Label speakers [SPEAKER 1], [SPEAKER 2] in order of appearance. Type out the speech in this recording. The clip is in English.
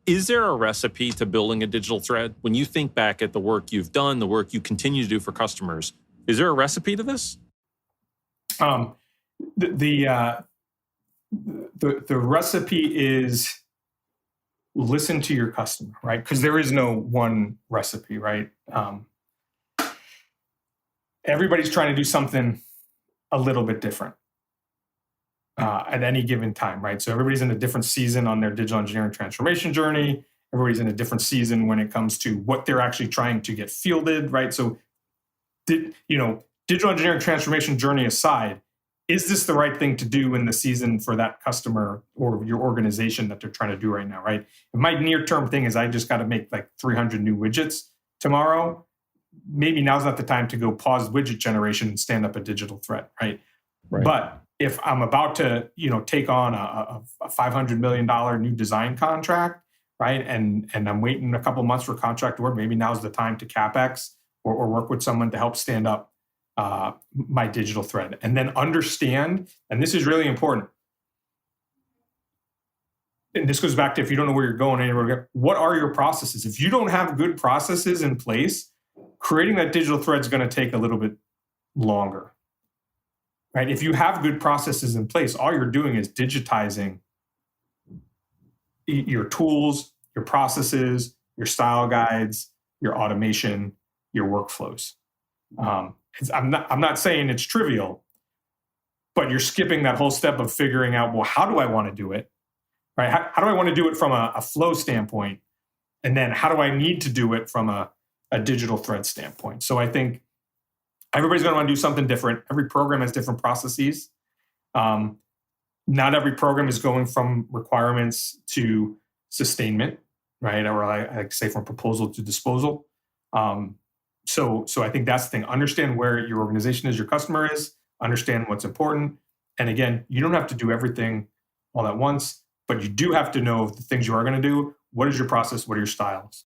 [SPEAKER 1] Is there a recipe to building a digital thread? When you think back at the work you've done, the work you continue to do for customers, is there a recipe to this?
[SPEAKER 2] The recipe is listen to your customer, right? Because there is no one recipe, right? Everybody's trying to do something a little bit different at any given time, right? So everybody's in a different season on their digital engineering transformation journey. Everybody's in a different season when it comes to what they're actually trying to get fielded, right? So, digital engineering transformation journey aside, is this the right thing to do in the season for that customer or your organization that they're trying to do right now, right? If my near-term thing is I just got to make like 300 new widgets tomorrow, maybe now's not the time to go pause widget generation and stand up a digital thread, right? But if I'm about to, take on a $500 million new design contract, right, and I'm waiting a couple months for contract work, maybe now's the time to CapEx or work with someone to help stand up my digital thread. And then understand, and this is really important, and this goes back to if you don't know where you're going anywhere, what are your processes? If you don't have good processes in place, creating that digital thread is going to take a little bit longer. Right? If you have good processes in place, all you're doing is digitizing your tools, your processes, your style guides, your automation, your workflows. I'm not saying it's trivial, but you're skipping that whole step of figuring out, well, how do I want to do it? Right? How do I want to do it from a flow standpoint? And then how do I need to do it from a digital thread standpoint? So I think everybody's going to want to do something different. Every program has different processes. Not every program is going from requirements to sustainment, right? Or I like to say from proposal to disposal. So I think that's the thing. Understand where your organization is, your customer is, understand what's important. And again, you don't have to do everything all at once, but you do have to know the things you are going to do. What is your process? What are your styles?